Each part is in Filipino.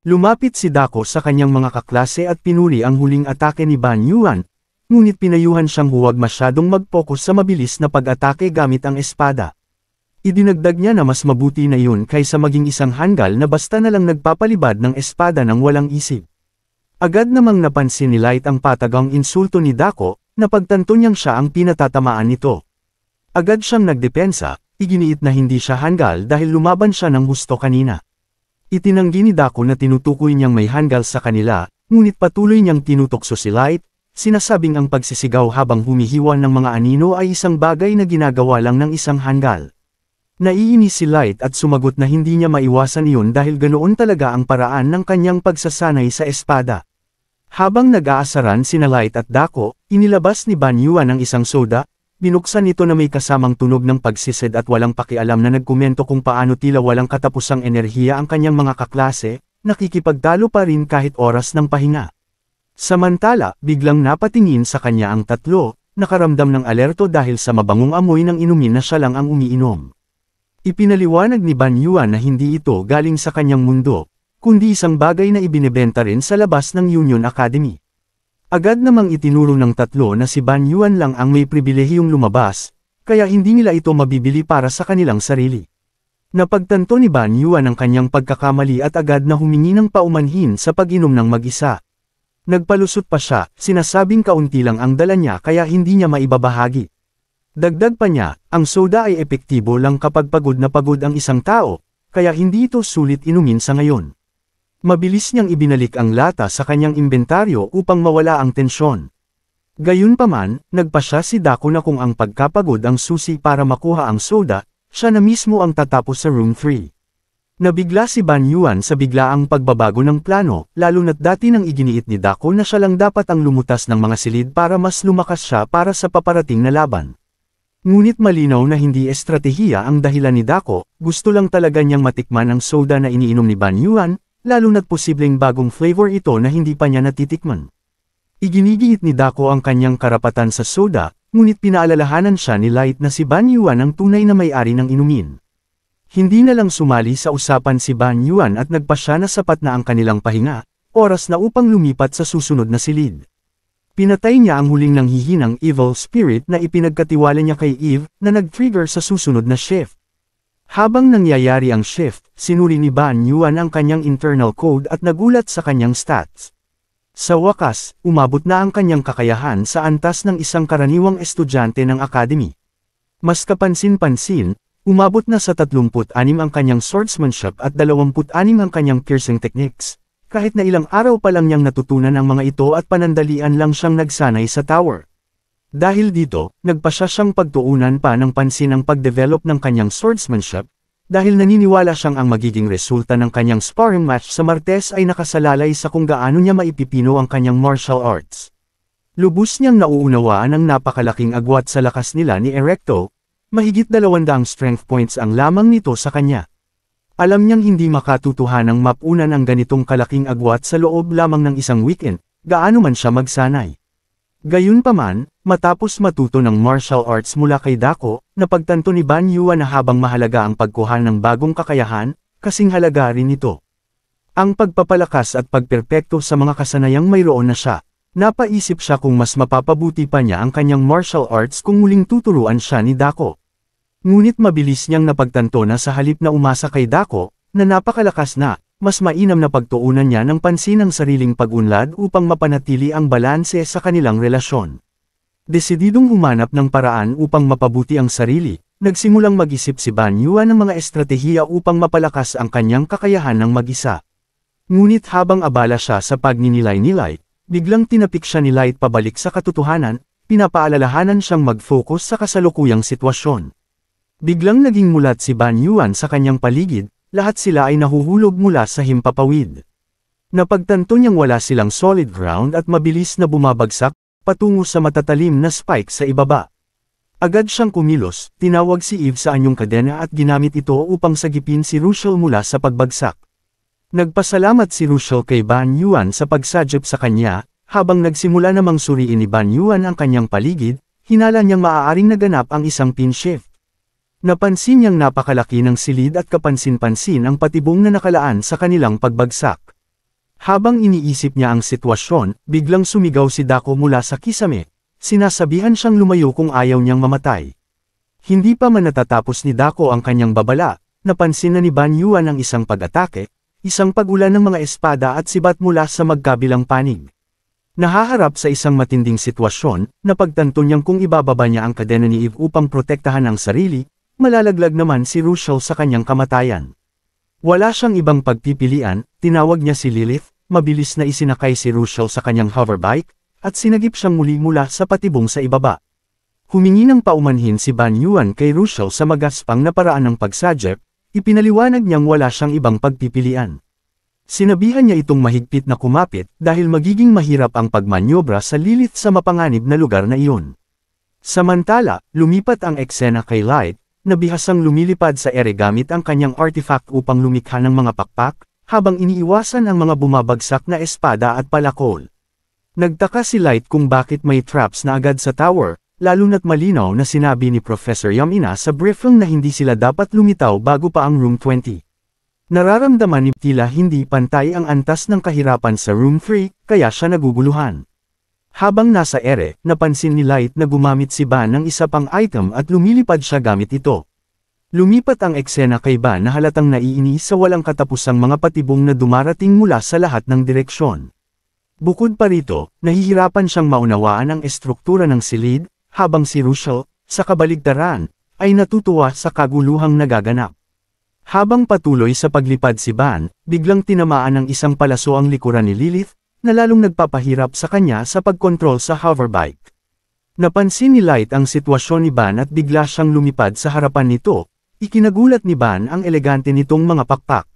Lumapit si Dako sa kanyang mga kaklase at pinuri ang huling atake ni Ban Yuan, ngunit pinayuhan siyang huwag masyadong mag-focus sa mabilis na pag-atake gamit ang espada. Idinagdag niya na mas mabuti na yun kaysa maging isang hanggal na basta na lang nagpapalibad ng espada ng walang isip. Agad namang napansin ni Light ang patagang insulto ni Dako, napagtanto niyang siya ang pinatatamaan nito. Agad siyang nagdepensa, iginiit na hindi siya hanggal dahil lumaban siya ng husto kanina. Itinanggi ni Dako na tinutukoy niyang may hanggal sa kanila, ngunit patuloy niyang tinutokso si Light, sinasabing ang pagsisigaw habang humihiwan ng mga anino ay isang bagay na ginagawa lang ng isang hanggal. Naiinis si Light at sumagot na hindi niya maiwasan iyon dahil ganoon talaga ang paraan ng kanyang pagsasanay sa espada. Habang nag-aasaran sina Light at Dako, inilabas ni Ban Yuan ang isang soda, binuksan ito na may kasamang tunog ng pagsisid at walang pakialam na nagkomento kung paano tila walang katapusang enerhiya ang kanyang mga kaklase, nakikipagtalo pa rin kahit oras ng pahinga. Samantala, biglang napatingin sa kanya ang tatlo, nakaramdam ng alerto dahil sa mabangong amoy ng inumin na siya lang ang umiinom. Ipinaliwanag ni Ban Yuan na hindi ito galing sa kanyang mundo, kundi isang bagay na ibinebenta rin sa labas ng Union Academy. Agad namang itinuro ng tatlo na si Ban Yuan lang ang may pribilehiyong lumabas, kaya hindi nila ito mabibili para sa kanilang sarili. Napagtanto ni Ban Yuan ang kanyang pagkakamali at agad na humingi ng paumanhin sa pag-inom ng mag-isa. Nagpalusot pa siya, sinasabing kaunti lang ang dala niya kaya hindi niya maibabahagi. Dagdag pa niya, ang soda ay epektibo lang kapag pagod na pagod ang isang tao, kaya hindi ito sulit inumin sa ngayon. Mabilis niyang ibinalik ang lata sa kanyang inventaryo upang mawala ang tensyon. Gayunpaman, nagpasya si Dako na kung ang pagkapagod ang susi para makuha ang soda, siya na mismo ang tatapos sa room 3. Nabigla si Ban Yuan sa biglaang pagbabago ng plano, lalo na't dati nang iginiit ni Dako na siya lang dapat ang lumutas ng mga silid para mas lumakas siya para sa paparating na laban. Ngunit malinaw na hindi estratehiya ang dahilan ni Dako, gusto lang talaga niyang matikman ang soda na iniinom ni Ban Yuan, lalo na't posibleng bagong flavor ito na hindi pa niya natitikman. Iginigiit ni Dako ang kanyang karapatan sa soda, ngunit pinaalalahanan siya ni Light na si Ban Yuan ang tunay na may-ari ng inumin. Hindi na lang sumali sa usapan si Ban Yuan at nagpasya na sapat na ang kanilang pahinga, oras na upang lumipat sa susunod na silid. Pinatay niya ang huling nanghihinang evil spirit na ipinagkatiwala niya kay Eve na nag-trigger sa susunod na shift. Habang nangyayari ang shift, sinuri ni Ban Yuan ang kanyang internal code at nagulat sa kanyang stats. Sa wakas, umabot na ang kanyang kakayahan sa antas ng isang karaniwang estudyante ng academy. Mas kapansin-pansin, umabot na sa 36 ang kanyang swordsmanship at 26 ang kanyang piercing techniques, kahit na ilang araw pa lang niyang natutunan ang mga ito at panandalian lang siyang nagsanay sa tower. Dahil dito, nagpasya siyang pagtuunan pa ng pansin ang pagdevelop ng kanyang swordsmanship, dahil naniniwala siyang ang magiging resulta ng kanyang sparring match sa Martes ay nakasalalay sa kung gaano niya maipipino ang kanyang martial arts. Lubos niyang nauunawaan ang napakalaking agwat sa lakas nila ni Erecto, mahigit 200 strength points ang lamang nito sa kanya. Alam niyang hindi makatutuhanang mapunan ang ganitong kalaking agwat sa loob lamang ng isang weekend, gaano man siya magsanay. Gayunpaman, matapos matuto ng martial arts mula kay Dako, napagtanto ni Ban Yuan na habang mahalaga ang pagkuha ng bagong kakayahan, kasing halaga rin ito. Ang pagpapalakas at pagperpekto sa mga kasanayang mayroon na siya. Napaisip siya kung mas mapapabuti pa niya ang kanyang martial arts kung muling tuturuan siya ni Dako. Ngunit mabilis niyang napagtanto na sa halip na umasa kay Dako, na napakalakas na, mas mainam na pagtuunan niya ng pansin ang sariling pag-unlad upang mapanatili ang balanse sa kanilang relasyon. Desididong humanap ng paraan upang mapabuti ang sarili, nagsimulang mag-isip si Ban Yuan ng mga estratehiya upang mapalakas ang kanyang kakayahan ng mag-isa. Ngunit habang abala siya sa pagninilay-nilay, biglang tinapik siya ni Light pabalik sa katotohanan, pinapaalalahanan siyang mag-focus sa kasalukuyang sitwasyon. Biglang naging mulat si Ban Yuan sa kanyang paligid, lahat sila ay nahuhulog mula sa himpapawid. Napagtanto niyang wala silang solid ground at mabilis na bumabagsak, patungo sa matatalim na spike sa ibaba. Agad siyang kumilos, tinawag si Eve sa anyong kadena at ginamit ito upang sagipin si Russell mula sa pagbagsak. Nagpasalamat si Russell kay Ban Yuan sa pagsagip sa kanya, habang nagsimula namang suriin ni Ban Yuan ang kanyang paligid, hinala niyang maaaring naganap ang isang pin shift. Napansin niyang napakalaki ng silid at kapansin-pansin ang patibong na nakalaan sa kanilang pagbagsak. Habang iniisip niya ang sitwasyon, biglang sumigaw si Dako mula sa kisame, sinasabihan siyang lumayo kung ayaw niyang mamatay. Hindi pa man natatapos ni Dako ang kanyang babala, napansin na ni Ban Yuan ang isang pag-atake, isang pag-ulan ng mga espada at sibat mula sa magkabilang panig. Nahaharap sa isang matinding sitwasyon, napagtanto niyang kung ibababa niya ang kadena ni Eve upang protektahan ang sarili, malalaglag naman si Rushel sa kanyang kamatayan. Wala siyang ibang pagpipilian, tinawag niya si Lilith, mabilis na isinakay si Rushel sa kanyang hoverbike, at sinagip siyang muli mula sa patibong sa ibaba. Humingi ng paumanhin si Ban Yuan kay Rushel sa magaspang na paraan ng pagsajep, ipinaliwanag niyang wala siyang ibang pagpipilian. Sinabihan niya itong mahigpit na kumapit dahil magiging mahirap ang pagmanyobra sa Lilith sa mapanganib na lugar na iyon. Samantala, lumipat ang eksena kay Light, na bihasang lumilipad sa ere gamit ang kanyang artifact upang lumikha ng mga pakpak, habang iniiwasan ang mga bumabagsak na espada at palakol. Nagtaka si Light kung bakit may traps na agad sa tower, lalo na't malinaw na sinabi ni Professor Yamina sa briefing na hindi sila dapat lumitaw bago pa ang Room 20. Nararamdaman ni tila hindi pantay ang antas ng kahirapan sa Room 3, kaya siya naguguluhan. Habang nasa ere, napansin ni Light na gumamit si Ban ng isa pang item at lumilipad siya gamit ito. Lumipat ang eksena kay Ban na halatang naiinis sa walang katapusang mga patibong na dumarating mula sa lahat ng direksyon. Bukod pa rito, nahihirapan siyang maunawaan ang estruktura ng silid, habang si Rushel, sa kabaligtaran, ay natutuwa sa kaguluhang nagaganap. Habang patuloy sa paglipad si Ban, biglang tinamaan ng isang palaso ang likuran ni Lilith, na lalong nagpapahirap sa kanya sa pagkontrol sa hoverbike. Napansin ni Light ang sitwasyon ni Ban at bigla siyang lumipad sa harapan nito, ikinagulat ni Ban ang elegante nitong mga pakpak.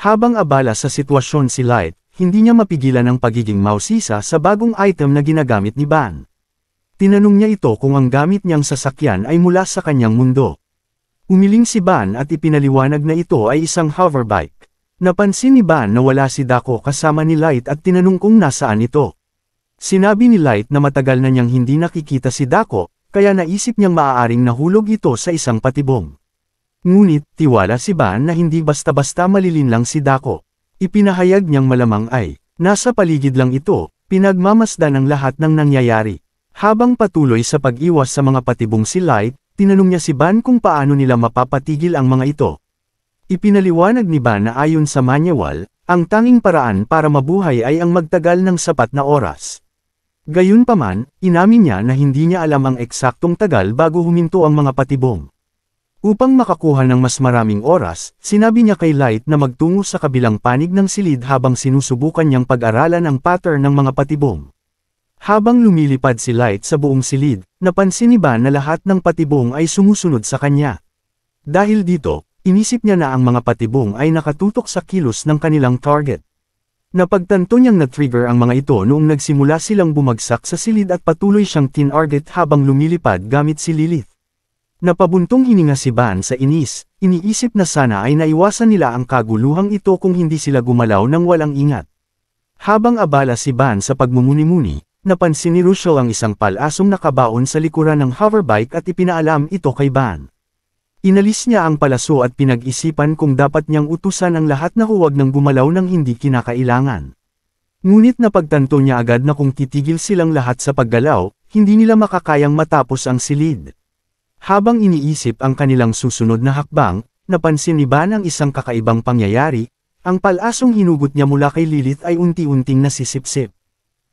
Habang abala sa sitwasyon si Light, hindi niya mapigilan ang pagiging mausisa sa bagong item na ginagamit ni Ban. Tinanong niya ito kung ang gamit niyang sasakyan ay mula sa kanyang mundo. Umiling si Ban at ipinaliwanag na ito ay isang hoverbike. Napansin ni Ban na wala si Dako kasama ni Light at tinanong kung nasaan ito. Sinabi ni Light na matagal na niyang hindi nakikita si Dako, kaya naisip niyang maaaring nahulog ito sa isang patibong. Ngunit, tiwala si Ban na hindi basta-basta malilinlang si Dako. Ipinahayag niyang malamang ay, nasa paligid lang ito, pinagmamasdan ang lahat ng nangyayari. Habang patuloy sa pag-iwas sa mga patibong si Light, tinanong niya si Ban kung paano nila mapapatigil ang mga ito. Ipinaliwanag ni Ban na ayon sa manual, ang tanging paraan para mabuhay ay ang magtagal ng sapat na oras. Gayunpaman, inamin niya na hindi niya alam ang eksaktong tagal bago huminto ang mga patibong. Upang makakuha ng mas maraming oras, sinabi niya kay Light na magtungo sa kabilang panig ng silid habang sinusubukan niyang pag-aralan ang pattern ng mga patibong. Habang lumilipad si Light sa buong silid, napansin ni Ban na lahat ng patibong ay sumusunod sa kanya. Dahil dito, inisip niya na ang mga patibong ay nakatutok sa kilos ng kanilang target. Napagtanto niyang na-trigger ang mga ito noong nagsimula silang bumagsak sa silid at patuloy siyang tinarget habang lumilipad gamit si Lilith. Napabuntong hininga si Ban sa inis, iniisip na sana ay naiwasan nila ang kaguluhang ito kung hindi sila gumalaw ng walang ingat. Habang abala si Ban sa pagmumuni-muni, napansin ni Rushel ang isang palasong nakabaon sa likuran ng hoverbike at ipinaalam ito kay Ban. Inalis niya ang palaso at pinag-isipan kung dapat niyang utusan ang lahat na huwag nang gumalaw ng hindi kinakailangan. Ngunit napagtanto niya agad na kung titigil silang lahat sa paggalaw, hindi nila makakayang matapos ang silid. Habang iniisip ang kanilang susunod na hakbang, napansin ni Ban ang isang kakaibang pangyayari, ang palasong hinugot niya mula kay Lilith ay unti-unting nasisipsip.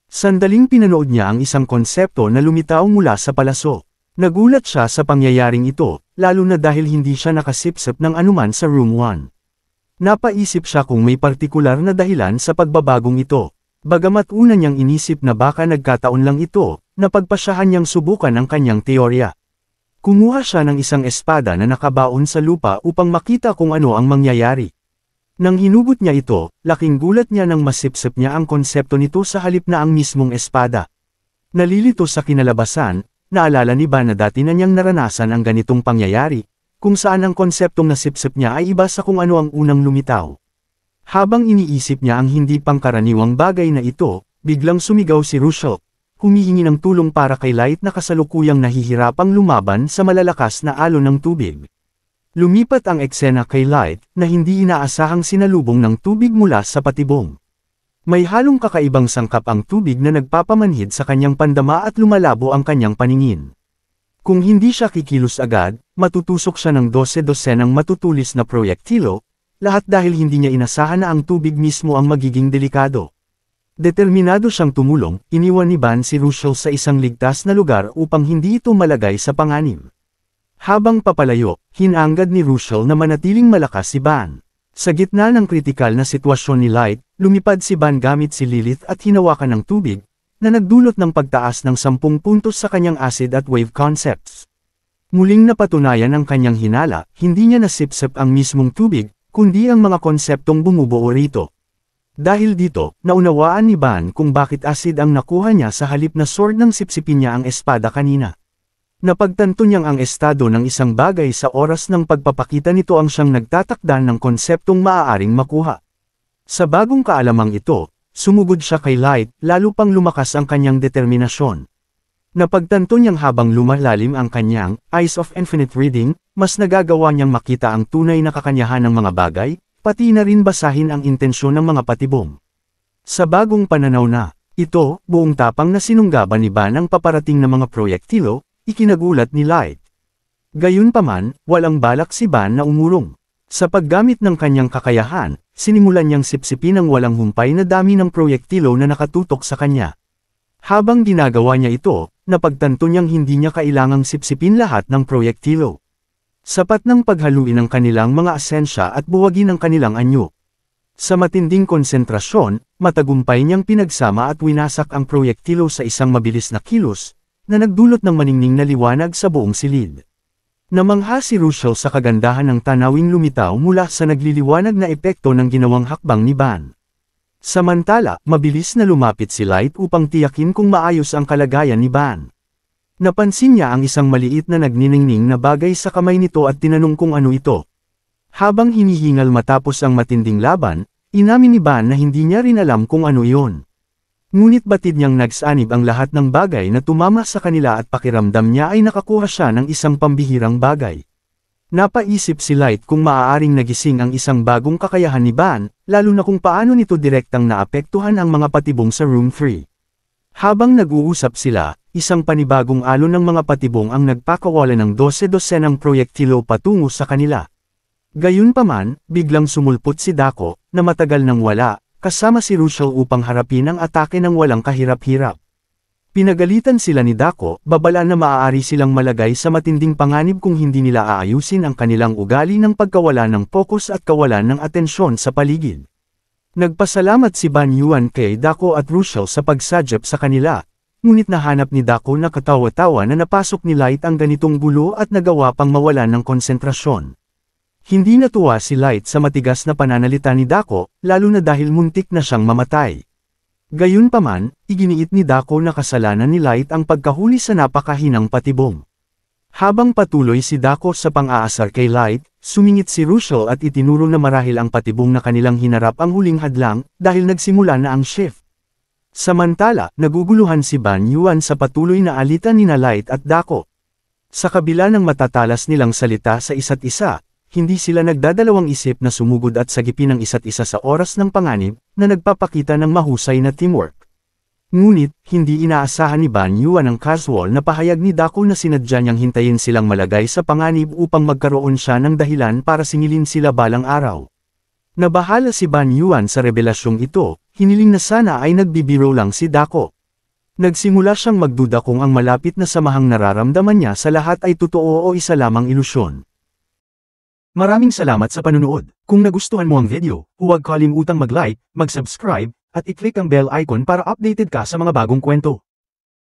Sandaling pinanood niya ang isang konsepto na lumitaw mula sa palaso. Nagulat siya sa pangyayaring ito, lalo na dahil hindi siya nakasipsip ng anuman sa Room 1. Napaisip siya kung may partikular na dahilan sa pagbabagong ito. Bagamat una niyang inisip na baka nagkataon lang ito, napagpasyahan niyang subukan ang kanyang teorya. Kumuha siya ng isang espada na nakabaon sa lupa upang makita kung ano ang mangyayari. Nang hinugot niya ito, laking gulat niya nang masipsip niya ang konsepto nito sa halip na ang mismong espada. Nalilito sa kinalabasan, naalala ni Ban na dati na niyang naranasan ang ganitong pangyayari, kung saan ang konseptong nasipsip niya ay iba sa kung ano ang unang lumitaw. Habang iniisip niya ang hindi pangkaraniwang bagay na ito, biglang sumigaw si Rushel, humihingi ng tulong para kay Light na kasalukuyang nahihirapang lumaban sa malalakas na alon ng tubig. Lumipat ang eksena kay Light na hindi inaasahang sinalubong ng tubig mula sa patibong. May halong kakaibang sangkap ang tubig na nagpapamanhid sa kanyang pandama at lumalabo ang kanyang paningin. Kung hindi siya kikilos agad, matutusok siya ng 12-dosenang matutulis na proyektilo, lahat dahil hindi niya inasahan na ang tubig mismo ang magiging delikado. Determinado siyang tumulong, iniwan ni Ban si Russell sa isang ligtas na lugar upang hindi ito malagay sa panganib. Habang papalayo, hinangad ni Russell na manatiling malakas si Ban. Sa gitna ng kritikal na sitwasyon ni Light, lumipad si Ban gamit si Lilith at hinawakan ng tubig, na nagdulot ng pagtaas ng 10 puntos sa kanyang acid at wave concepts. Muling napatunayan ang kanyang hinala, hindi niya nasipsip ang mismong tubig, kundi ang mga konseptong bumubuo rito. Dahil dito, naunawaan ni Ban kung bakit acid ang nakuha niya sa halip na sword nang sipsipin niya ang espada kanina. Napagtanto niyang ang estado ng isang bagay sa oras ng pagpapakita nito ang siyang nagtatakda ng konseptong maaaring makuha. Sa bagong kaalamang ito, sumugod siya kay Light, lalo pang lumakas ang kanyang determinasyon. Napagtanto niyang habang lumalalim ang kanyang Eyes of Infinite Reading, mas nagagawa niyang makita ang tunay na kakanyahan ng mga bagay, pati na rin basahin ang intensyon ng mga patibong. Sa bagong pananaw na ito, buong tapang na sinunggaban ni Ban ang paparating na mga proyektilo, ikinagulat ni Light. Gayunpaman, walang balak si Ban na umurong. Sa paggamit ng kanyang kakayahan, sinimulan niyang sipsipin ang walang humpay na dami ng proyektilo na nakatutok sa kanya. Habang ginagawa niya ito, napagtanto niyang hindi niya kailangang sipsipin lahat ng proyektilo. Sapat ng paghaluin ang kanilang mga asensya at buwagin ang kanilang anyo. Sa matinding konsentrasyon, matagumpay niyang pinagsama at winasak ang proyektilo sa isang mabilis na kilos, na nagdulot ng maningning na liwanag sa buong silid. Namangha si Russell sa kagandahan ng tanawing lumitaw mula sa nagliliwanag na epekto ng ginawang hakbang ni Ban. Samantala, mabilis na lumapit si Light upang tiyakin kung maayos ang kalagayan ni Ban. Napansin niya ang isang maliit na nagniningning na bagay sa kamay nito at tinanong kung ano ito. Habang hinihingal matapos ang matinding laban, inamin ni Ban na hindi niya rin alam kung ano iyon. Ngunit batid niyang nagsanib ang lahat ng bagay na tumama sa kanila at pakiramdam niya ay nakakuha siya ng isang pambihirang bagay. Napaisip si Light kung maaaring nagising ang isang bagong kakayahan ni Ban, lalo na kung paano nito direktang naapektuhan ang mga patibong sa Room 3. Habang nag-uusap sila, isang panibagong alon ng mga patibong ang nagpakawala ng 12-dosenang proyektilo patungo sa kanila. Gayunpaman, biglang sumulpot si Dako, na matagal nang wala, kasama si Russell upang harapin ang atake ng walang kahirap-hirap. Pinagalitan sila ni Dako, babala na maaari silang malagay sa matinding panganib kung hindi nila aayusin ang kanilang ugali ng pagkawala ng pokus at kawalan ng atensyon sa paligid. Nagpasalamat si Ban Yuan kay Dako at Russell sa pagsadyap sa kanila, ngunit nahanap ni Dako na katawa-tawa na napasok ni Light ang ganitong gulo at nagawa pang mawalan ng konsentrasyon. Hindi natuwa si Light sa matigas na pananalita ni Dako, lalo na dahil muntik na siyang mamatay. Gayunpaman, iginiit ni Dako na kasalanan ni Light ang pagkahuli sa napakahinang patibong. Habang patuloy si Dako sa pang-aasar kay Light, sumingit si Russell at itinuro na marahil ang patibong na kanilang hinarap ang huling hadlang, dahil nagsimula na ang shift. Samantala, naguguluhan si Ban Yuan sa patuloy na alitan ni Light at Dako. Sa kabila ng matatalas nilang salita sa isa't isa, hindi sila nagdadalawang isip na sumugod at sagipin ang isa't isa sa oras ng panganib, na nagpapakita ng mahusay na teamwork. Ngunit, hindi inaasahan ni Ban Yuan ang casual na pahayag ni Dako na sinadya niyang hintayin silang malagay sa panganib upang magkaroon siya ng dahilan para singilin sila balang araw. Nabahala si Ban Yuan sa revelasyong ito, hiniling na sana ay nagbibiro lang si Dako. Nagsimula siyang magduda kung ang malapit na samahang nararamdaman niya sa lahat ay totoo o isa lamang ilusyon. Maraming salamat sa panunood. Kung nagustuhan mo ang video, huwag kalimutang mag-like, mag-subscribe, at i-click ang bell icon para updated ka sa mga bagong kwento.